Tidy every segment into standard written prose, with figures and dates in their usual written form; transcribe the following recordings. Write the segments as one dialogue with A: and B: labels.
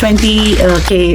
A: 20K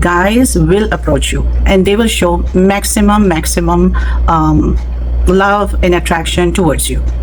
A: guys will approach you and they will show maximum love and attraction towards you.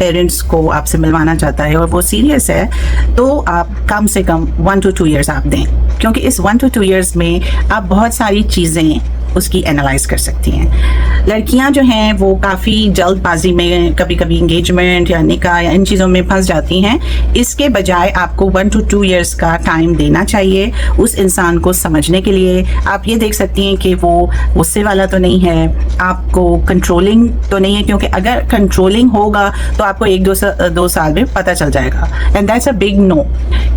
A: Parents को आपसे मिलवाना चाहता है और वो सीरियस है, तो आप कम से कम 1 to 2 years आप दें, क्योंकि इस 1 to 2 years में आप बहुत सारी चीज़ें उसकी एनालाइज कर सकती हैं। लड़कियां जो हैं वो काफ़ी जल्दबाजी में कभी कभी इंगेजमेंट या निकाह या इन चीज़ों में फंस जाती हैं। इसके बजाय आपको 1 to 2 years का टाइम देना चाहिए उस इंसान को समझने के लिए। आप ये देख सकती हैं कि वो गुस्से वाला तो नहीं है, आपको कंट्रोलिंग तो नहीं है, क्योंकि अगर कंट्रोलिंग होगा तो आपको 1-2 साल में पता चल जाएगा, and that's a big no.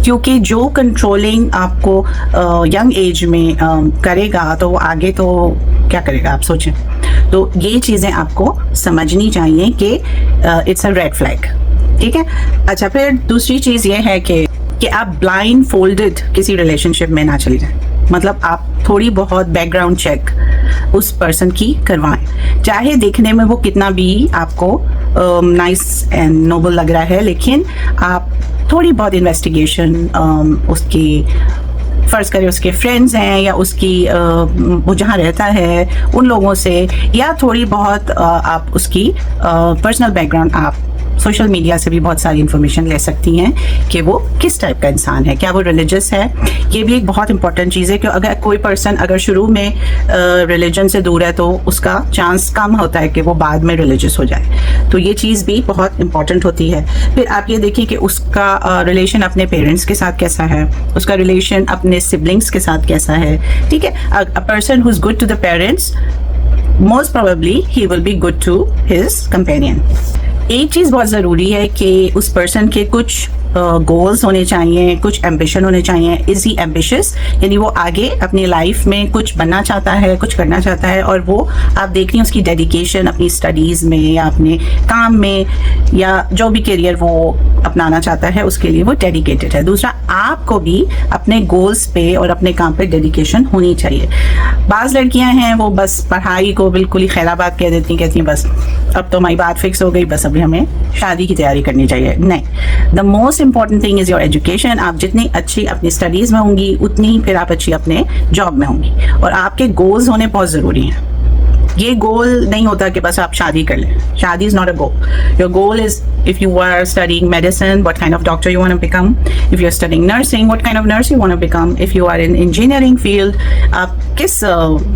A: क्योंकि जो कंट्रोलिंग आपको यंग एज में करेगा तो वो आगे तो क्या करेगा आप सोचें। तो ये चीज़ें आपको समझनी चाहिए कि इट्स अ रेड फ्लैग, ठीक है। अच्छा, फिर दूसरी चीज़ ये है कि आप ब्लाइंड फोल्डेड किसी रिलेशनशिप में ना चली जाएं। मतलब आप थोड़ी बहुत बैकग्राउंड चेक उस पर्सन की करवाएं, चाहे देखने में वो कितना भी आपको नाइस एंड नोबल लग रहा है, लेकिन आप थोड़ी बहुत इन्वेस्टिगेशन उसकी, फ़र्ज़ करें उसके फ्रेंड्स हैं या उसकी वो जहाँ रहता है उन लोगों से, या थोड़ी बहुत आप उसकी पर्सनल बैकग्राउंड, आप सोशल मीडिया से भी बहुत सारी इन्फॉर्मेशन ले सकती हैं कि वो किस टाइप का इंसान है, क्या वो रिलीजियस है। ये भी एक बहुत इंपॉर्टेंट चीज़ है कि अगर कोई पर्सन अगर शुरू में रिलीजन से दूर है तो उसका चांस कम होता है कि वो बाद में रिलीजियस हो जाए। तो ये चीज़ भी बहुत इंपॉर्टेंट होती है। फिर आप ये देखिए कि उसका रिलेशन अपने पेरेंट्स के साथ कैसा है, उसका रिलेशन अपने सिबलिंग्स के साथ कैसा है, ठीक है। A person who is good to the parents, most probably he will be good to his companion. एक चीज़ बहुत ज़रूरी है कि उस पर्सन के कुछ गोल्स होने चाहिए, कुछ एम्बिशन होने चाहिए। इज ही एम्बिशियस, यानी वो आगे अपनी लाइफ में कुछ बनना चाहता है, कुछ करना चाहता है, और वो आप देख रही हैं उसकी डेडिकेशन अपनी स्टडीज़ में या अपने काम में या जो भी करियर वो अपनाना चाहता है उसके लिए वो डेडिकेटेड है। दूसरा, आपको भी अपने गोल्स पे और अपने काम पे डेडिकेशन होनी चाहिए। बाज़ लड़कियां हैं वो बस पढ़ाई को बिल्कुल ही खैराबाद कह देती, कहती हैं बस अब तो हमारी बात फिक्स हो गई, बस अभी हमें शादी की तैयारी करनी चाहिए। नहीं, the most important thing is your education. आप जितनी अच्छी अपनी स्टडीज़ में होंगी उतनी ही फिर आप अच्छी अपने जॉब में होंगी, और आपके गोल्स होने बहुत ज़रूरी हैं। ये गोल नहीं होता कि बस आप शादी कर लें। शादी is not a goal. Your goal is if you are studying medicine, what kind of doctor you want to become. If you're studying nursing, what kind of nurse you want to become. If you are in engineering field, आप किस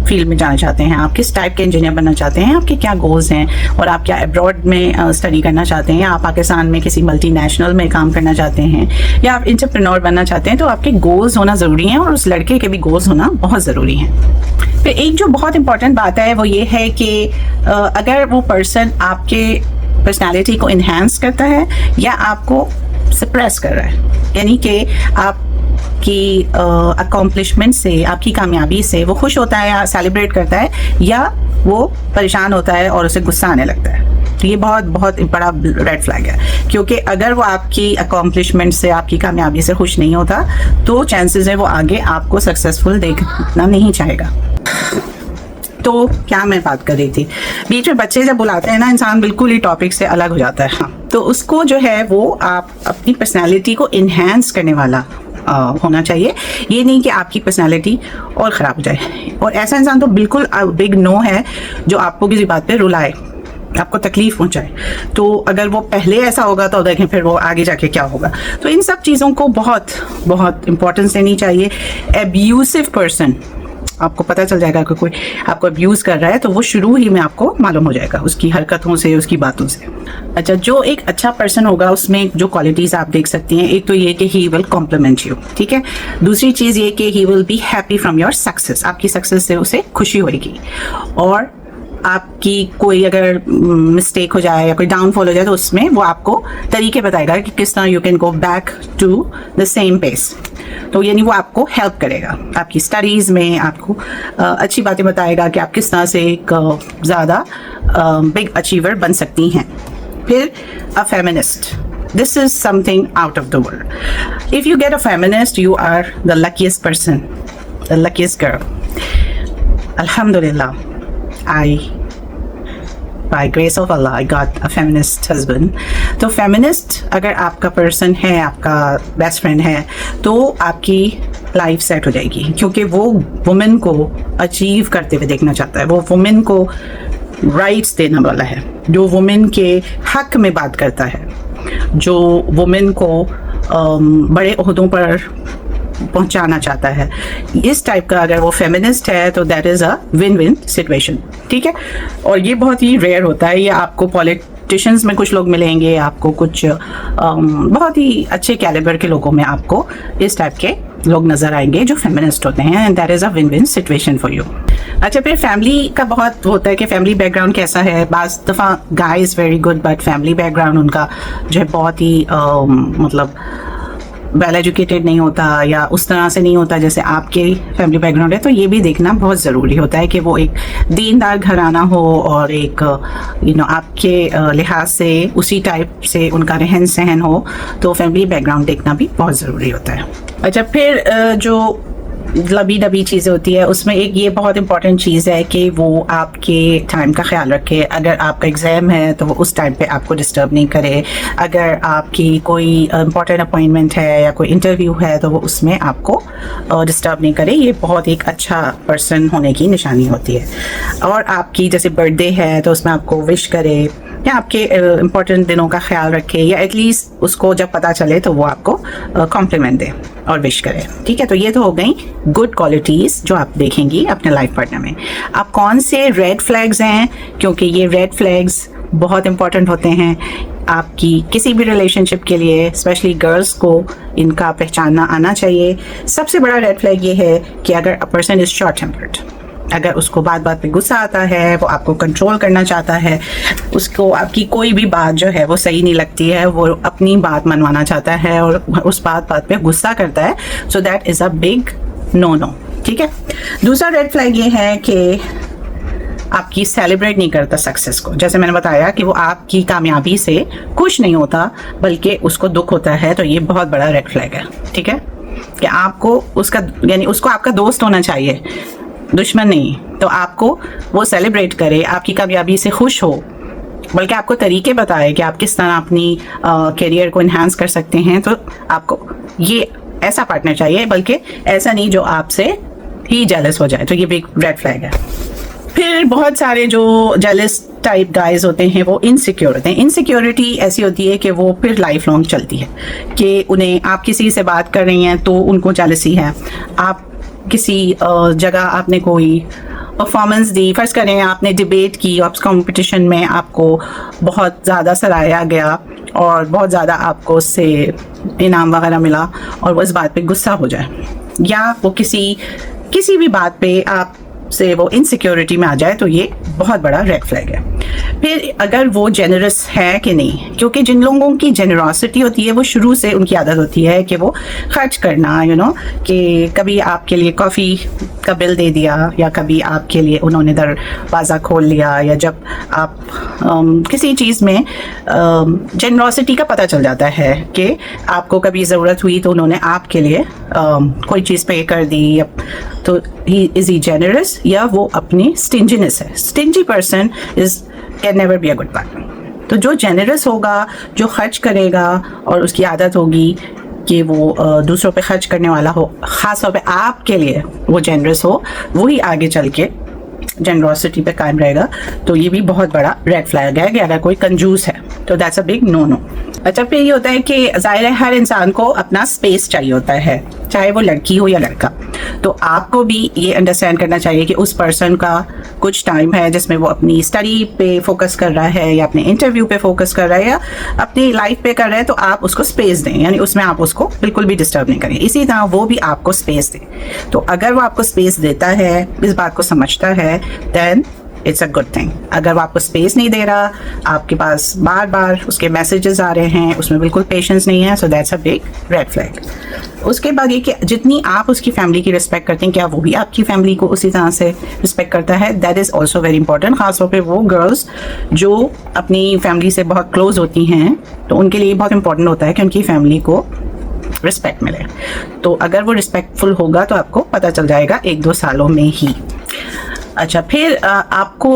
A: field में जाना चाहते हैं, आप किस type के engineer बनना चाहते हैं, आपके क्या गोल्स हैं, और आप क्या अब्रॉड में स्टडी करना चाहते हैं, आप पाकिस्तान में किसी मल्टीनेशनल में काम करना चाहते हैं, या आप एंटरप्रेन्योर बनना चाहते हैं, तो आपके गोल्स होना ज़रूरी हैं और उस लड़के के भी गोल्स होना बहुत ज़रूरी हैं। फिर एक जो बहुत इंपॉर्टेंट बात है वो ये है कि अगर वो पर्सन आपके पर्सनालिटी को इन्हांस करता है या आपको सप्रेस कर रहा है, यानी कि आपकी अकॉम्प्लिशमेंट से, आपकी कामयाबी से वो खुश होता है या सेलिब्रेट करता है, या वो परेशान होता है और उसे गुस्सा आने लगता है, तो ये बहुत बहुत बड़ा रेड फ्लैग है। क्योंकि अगर वो आपकी अकॉम्प्लिशमेंट से, आपकी कामयाबी से खुश नहीं होता तो चांसेस है वो आगे आपको सक्सेसफुल देखना नहीं चाहेगा। तो क्या मैं बात कर रही थी, बीच में बच्चे जब बुलाते हैं ना, इंसान बिल्कुल ही टॉपिक से अलग हो जाता है। हाँ, तो उसको जो है वो आप अपनी पर्सनालिटी को इन्हांस करने वाला होना चाहिए। ये नहीं कि आपकी पर्सनालिटी और ख़राब हो जाए। और ऐसा इंसान तो बिल्कुल बिग नो है जो आपको किसी बात पे रुलाए, आपको तकलीफ पहुंचाए। तो अगर वो पहले ऐसा होगा तो देखें फिर वो आगे जाके क्या होगा। तो इन सब चीज़ों को बहुत बहुत इंपॉर्टेंस देनी चाहिए। एब्यूसिव पर्सन, आपको पता चल जाएगा कि कोई आपको अब्यूज़ कर रहा है तो वो शुरू ही में आपको मालूम हो जाएगा उसकी हरकतों से, उसकी बातों से। अच्छा, जो एक अच्छा पर्सन होगा उसमें जो क्वालिटीज़ आप देख सकती हैं, एक तो ये कि ही विल कॉम्प्लीमेंट यू, ठीक है। दूसरी चीज़ ये कि ही will be happy from your success, आपकी सक्सेस से उसे खुशी होगी। और आपकी कोई अगर मिस्टेक हो जाए या कोई डाउनफॉल हो जाए तो उसमें वो आपको तरीके बताएगा कि किस तरह you can go back to the same pace. तो यानी वो आपको हेल्प करेगा आपकी स्टडीज़ में, आपको अच्छी बातें बताएगा कि आप किस तरह से एक ज़्यादा बिग अचीवर बन सकती हैं। फिर a feminist, this is something out of the world. If you get a feminist, you are the luckiest person, the luckiest girl. Alhamdulillah, by grace of Allah, I got a feminist husband. तो feminist अगर आपका person है, आपका best friend है, तो आपकी life set हो जाएगी, क्योंकि वो वुमेन को अचीव करते हुए देखना चाहता है, वो वुमेन को राइट्स देने वाला है, जो वुमेन के हक में बात करता है, जो वुमेन को बड़े ओहदों पर पहुंचाना चाहता है। इस टाइप का अगर वो फेमिनिस्ट है तो that is a win win situation, ठीक है। और ये बहुत ही रेयर होता है। ये आपको पॉलिटिशियंस में कुछ लोग मिलेंगे, आपको कुछ बहुत ही अच्छे कैलिबर के लोगों में आपको इस टाइप के लोग नज़र आएंगे जो फेमिनिस्ट होते हैं, and that is a win win situation for you. अच्छा, फिर फैमिली का बहुत होता है कि फैमिली बैकग्राउंड कैसा है। बाज़ दफ़ा guy is very good but family background उनका जो है बहुत ही मतलब वेल एजुकेटेड नहीं होता या उस तरह से नहीं होता जैसे आपके फैमिली बैकग्राउंड है। तो ये भी देखना बहुत ज़रूरी होता है कि वो एक दीनदार घराना हो और एक आपके लिहाज से उसी टाइप से उनका रहन सहन हो। तो फैमिली बैकग्राउंड देखना भी बहुत ज़रूरी होता है। अच्छा, फिर जो लबी डबी चीज़ें होती है उसमें एक ये बहुत इंपॉर्टेंट चीज़ है कि वो आपके टाइम का ख्याल रखे। अगर आपका एग्ज़ाम है तो वो उस टाइम पे आपको डिस्टर्ब नहीं करे। अगर आपकी कोई इंपॉर्टेंट अपॉइंटमेंट है या कोई इंटरव्यू है तो वो उसमें आपको डिस्टर्ब नहीं करे। ये बहुत एक अच्छा पर्सन होने की निशानी होती है। और आपकी जैसे बर्थडे है तो उसमें आपको विश करे या आपके इम्पोर्टेंट दिनों का ख्याल रखे, या एटलीस्ट उसको जब पता चले तो वो आपको कॉम्प्लीमेंट दे और विश करे, ठीक है। तो ये तो हो गई गुड क्वालिटीज़ जो आप देखेंगी अपने लाइफ पार्टनर में। अब कौन से रेड फ्लैग्स हैं, क्योंकि ये रेड फ्लैग्स बहुत इंपॉर्टेंट होते हैं आपकी किसी भी रिलेशनशिप के लिए, स्पेशली गर्ल्स को इनका पहचानना आना चाहिए। सबसे बड़ा रेड फ्लैग ये है कि अगर a person is short tempered, अगर उसको बात बात पे गुस्सा आता है, वो आपको कंट्रोल करना चाहता है, उसको आपकी कोई भी बात जो है वो सही नहीं लगती है, वो अपनी बात मनवाना चाहता है और उस बात बात पे गुस्सा करता है, so that is a big no no, ठीक है। दूसरा रेड फ्लैग ये है कि आपकी सेलिब्रेट नहीं करता सक्सेस को। जैसे मैंने बताया कि वो आपकी कामयाबी से खुश नहीं होता बल्कि उसको दुख होता है, तो ये बहुत बड़ा रेड फ्लैग है, ठीक है। कि आपको उसका यानी उसको आपका दोस्त होना चाहिए, दुश्मन नहीं। तो आपको वो सेलिब्रेट करे, आपकी कामयाबी से खुश हो, बल्कि आपको तरीके बताए कि आप किस तरह अपनी करियर को इन्हांस कर सकते हैं। तो आपको ये ऐसा पार्टनर चाहिए, बल्कि ऐसा नहीं जो आपसे ही जेलस हो जाए। तो ये भी एक रेड फ्लैग है। फिर बहुत सारे जो जेलस टाइप गाइज होते हैं वो इनसिक्योर होते हैं। इनसिक्योरिटी ऐसी होती है कि वो फिर लाइफ लॉन्ग चलती है, कि उन्हें आप किसी से बात कर रही हैं तो उनको जेलसी है। आप किसी जगह आपने कोई परफॉर्मेंस दी, फर्ज करें आपने डिबेट की, उस कंपटीशन में आपको बहुत ज़्यादा सराहा गया और बहुत ज़्यादा आपको उससे इनाम वगैरह मिला और वो इस बात पे गुस्सा हो जाए, या वो किसी भी बात पे आप से वो इनसिक्योरिटी में आ जाए, तो ये बहुत बड़ा रेड फ्लैग है। फिर अगर वो जेनरस है कि नहीं, क्योंकि जिन लोगों की जेनरॉसिटी होती है वो शुरू से उनकी आदत होती है कि वो खर्च करना, कि कभी आपके लिए कॉफ़ी का बिल दे दिया, या कभी आपके लिए उन्होंने दरवाज़ा खोल लिया, या जब आप किसी चीज़ में जेनरॉसिटी का पता चल जाता है कि आपको कभी ज़रूरत हुई तो उन्होंने आपके लिए कोई चीज़ पे कर दी, या तो इज़ ही जेनरस या वो अपनी स्टिंजीनेस है। Stingy person can never be a good partner. तो जो जेनरस होगा, जो खर्च करेगा और उसकी आदत होगी कि वो दूसरों पे खर्च करने वाला हो, ख़ास तौर पे आपके लिए वो जेनरस हो, वही आगे चल के जेनरॉसिटी पे कायम रहेगा। तो ये भी बहुत बड़ा रेड फ्लैग है कि अगर कोई कंजूस है तो that's a big no no. अच्छा, फिर ये होता है कि ज़ाहिर है हर इंसान को अपना स्पेस चाहिए होता है, चाहे वो लड़की हो या लड़का। तो आपको भी ये अंडरस्टैंड करना चाहिए कि उस पर्सन का कुछ टाइम है जिसमें वो अपनी स्टडी पे फोकस कर रहा है, या अपने इंटरव्यू पे फोकस कर रहा है, या अपनी लाइफ पे कर रहा है, तो आप उसको स्पेस दें, यानी उसमें आप उसको बिल्कुल भी डिस्टर्ब नहीं करें। इसी तरह वो भी आपको स्पेस दे। तो अगर वो आपको स्पेस देता है, इस बात को समझता है, then it's a good thing. अगर वो आपको स्पेस नहीं दे रहा, आपके पास बार बार उसके मैसेजेस आ रहे हैं, उसमें बिल्कुल पेशेंस नहीं है, so that's a big red flag. उसके बाद ये कि जितनी आप उसकी फैमिली की रिस्पेक्ट करते हैं, क्या वो भी आपकी फैमिली को उसी तरह से रिस्पेक्ट करता है, that is also very important. खासतौर पे वो गर्ल्स जो अपनी फैमिली से बहुत क्लोज होती हैं, तो उनके लिए बहुत इंपॉर्टेंट होता है कि उनकी फैमिली को रिस्पेक्ट मिले। तो अगर वो रिस्पेक्टफुल होगा तो आपको पता चल जाएगा 1-2 सालों में ही। अच्छा, फिर आपको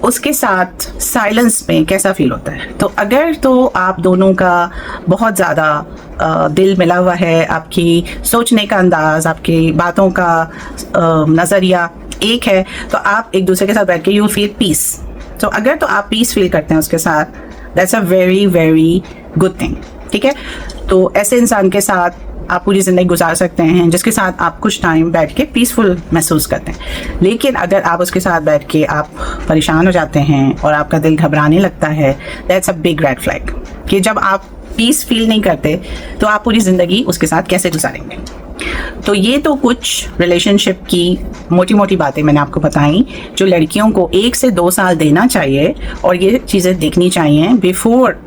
A: उसके साथ साइलेंस में कैसा फील होता है। तो अगर तो आप दोनों का बहुत ज़्यादा दिल मिला हुआ है, आपकी सोचने का अंदाज, आपकी बातों का नज़रिया एक है, तो आप एक दूसरे के साथ बैठ के यू फील पीस। तो अगर तो आप पीस फील करते हैं उसके साथ, that's a very very good thing, ठीक है। तो ऐसे इंसान के साथ आप पूरी ज़िंदगी गुजार सकते हैं जिसके साथ आप कुछ टाइम बैठ के पीसफुल महसूस करते हैं। लेकिन अगर आप उसके साथ बैठ के आप परेशान हो जाते हैं और आपका दिल घबराने लगता है, that's a big red flag कि जब आप पीस फील नहीं करते तो आप पूरी ज़िंदगी उसके साथ कैसे गुजारेंगे। तो ये तो कुछ रिलेशनशिप की मोटी मोटी बातें मैंने आपको बताई जो लड़कियों को 1 से 2 साल देना चाहिए और ये चीज़ें देखनी चाहिए before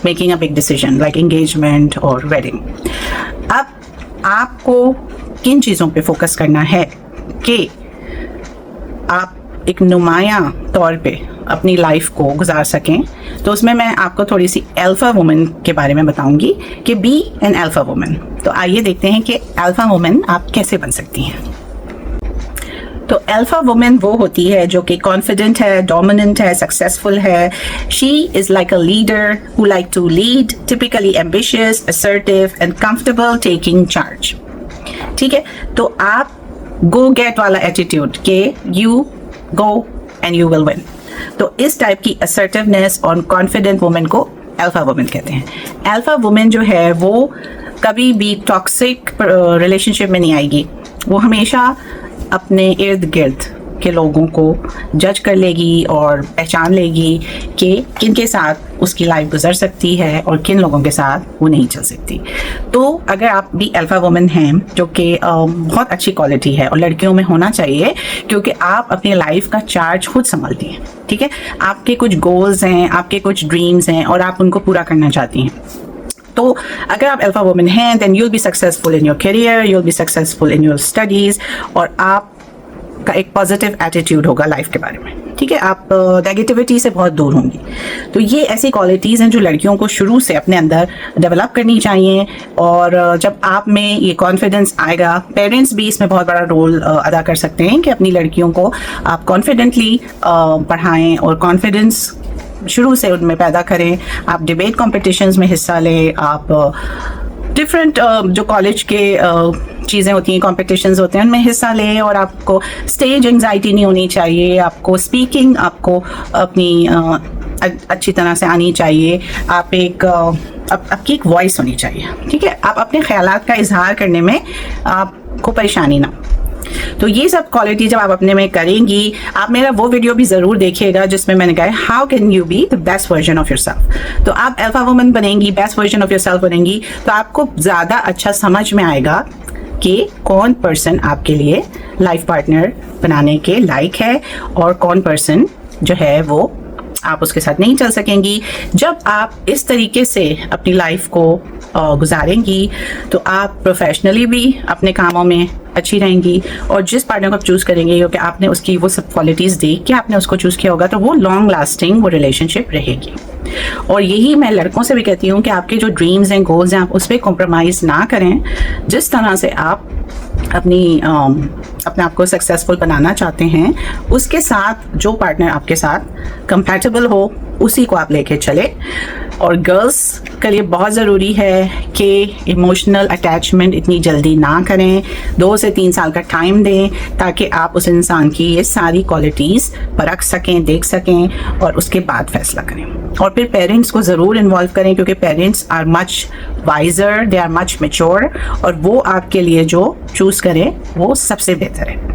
A: making a big decision like engagement और वेडिंग। अब आपको किन चीज़ों पे फोकस करना है कि आप एक नुमायां तौर पे अपनी लाइफ को गुजार सकें। तो उसमें मैं आपको थोड़ी सी अल्फा वुमन के बारे में बताऊंगी कि बी एन अल्फा वुमन। तो आइए देखते हैं कि अल्फा वुमन आप कैसे बन सकती हैं। तो अल्फा वुमन वो होती है जो कि कॉन्फिडेंट है, डोमिनेंट है, सक्सेसफुल है। She is like a leader who like to lead, typically ambitious, assertive and comfortable taking charge. ठीक है, तो आप गो गेट वाला एटीट्यूड के you go and you will win. तो इस टाइप की असर्टिवनेस और कॉन्फिडेंट वुमेन को अल्फा वुमेन कहते हैं। अल्फा वुमेन जो है वो कभी भी टॉक्सिक रिलेशनशिप में नहीं आएगी। वो हमेशा अपने इर्द गिर्द के लोगों को जज कर लेगी और पहचान लेगी कि किन के साथ उसकी लाइफ गुजर सकती है और किन लोगों के साथ वो नहीं चल सकती। तो अगर आप भी अल्फा वुमन हैं, जो कि बहुत अच्छी क्वालिटी है और लड़कियों में होना चाहिए, क्योंकि आप अपनी लाइफ का चार्ज खुद संभालती हैं। ठीक है, आपके कुछ गोल्स हैं, आपके कुछ ड्रीम्स हैं और आप उनको पूरा करना चाहती हैं। तो अगर आप अल्फा वुमन हैं, then you will be successful in your career, you will be successful in your studies और आप का एक पॉजिटिव एटीट्यूड होगा लाइफ के बारे में। ठीक है, आप नेगेटिविटी से बहुत दूर होंगी। तो ये ऐसी क्वालिटीज़ हैं जो लड़कियों को शुरू से अपने अंदर डेवलप करनी चाहिए। और जब आप में ये कॉन्फिडेंस आएगा, पेरेंट्स भी इसमें बहुत बड़ा रोल अदा कर सकते हैं कि अपनी लड़कियों को आप कॉन्फिडेंटली पढ़ाएं और कॉन्फिडेंस शुरू से उनमें पैदा करें। आप डिबेट कॉम्पिटिशन्स में हिस्सा लें, आप डिफरेंट जो कॉलेज के चीज़ें होती हैं, कॉम्पिटिशन्स होते हैं, उनमें हिस्सा लें। और आपको स्टेज एंग्जाइटी नहीं होनी चाहिए, आपको स्पीकिंग आपको अपनी अच्छी तरह से आनी चाहिए। आप एक आपकी एक वॉइस होनी चाहिए। ठीक है, आप अपने ख्यालात का इजहार करने में आपको परेशानी ना। तो ये सब क्वालिटी जब आप अपने में करेंगी, आप मेरा वो वीडियो भी ज़रूर देखिएगा जिसमें मैंने कहा how can you be the best version of yourself. तो आप अल्फा वुमन बनेंगी, बेस्ट वर्जन ऑफ योरसेल्फ बनेंगी, तो आपको ज़्यादा अच्छा समझ में आएगा कि कौन पर्सन आपके लिए लाइफ पार्टनर बनाने के लायक है और कौन पर्सन जो है वो आप उसके साथ नहीं चल सकेंगी। जब आप इस तरीके से अपनी लाइफ को गुजारेंगी तो आप प्रोफेशनली भी अपने कामों में अच्छी रहेंगी और जिस पार्टनर को आप चूज़ करेंगे, क्योंकि आपने उसकी वो सब क्वालिटीज़ देख के आपने उसको चूज़ किया होगा, तो वो लॉन्ग लास्टिंग वो रिलेशनशिप रहेगी। और यही मैं लड़कों से भी कहती हूँ कि आपके जो ड्रीम्स हैं, गोल्स हैं, आप उस पर कॉम्प्रोमाइज़ ना करें। जिस तरह से आप अपने आप को सक्सेसफुल बनाना चाहते हैं, उसके साथ जो पार्टनर आपके साथ कंपैटिबल हो उसी को आप लेके चले। और गर्ल्स के लिए बहुत ज़रूरी है कि इमोशनल अटैचमेंट इतनी जल्दी ना करें, 2 से 3 साल का टाइम दें ताकि आप उस इंसान की ये सारी क्वालिटीज़ परख सकें, देख सकें और उसके बाद फैसला करें। और फिर पेरेंट्स को ज़रूर इन्वॉल्व करें, क्योंकि parents are much wiser, they are much mature, और वो आपके लिए जो चूज़ करें वो सबसे बेहतर है।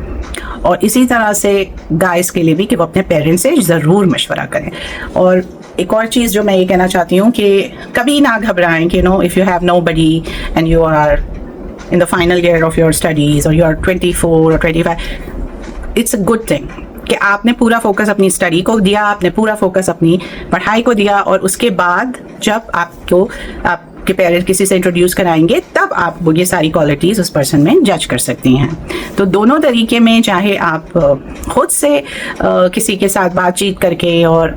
A: और इसी तरह से गाइस के लिए भी कि वो अपने पेरेंट्स से ज़रूर मशवरा करें। और एक और चीज़ जो मैं ये कहना चाहती हूँ कि कभी ना घबराएं कि if you have nobody and you are in the final year of your studies और यू आर 24 और 25, इट्स अ गुड थिंग कि आपने पूरा फोकस अपनी स्टडी को दिया, आपने पूरा फोकस अपनी पढ़ाई को दिया, और उसके बाद जब आपके पेरेंट्स किसी से इंट्रोड्यूस कराएंगे तब आप वो ये सारी क्वालिटीज़ उस पर्सन में जज कर सकती हैं। तो दोनों तरीके में, चाहे आप खुद से किसी के साथ बातचीत करके और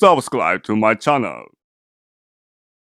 B: Subscribe to my channel.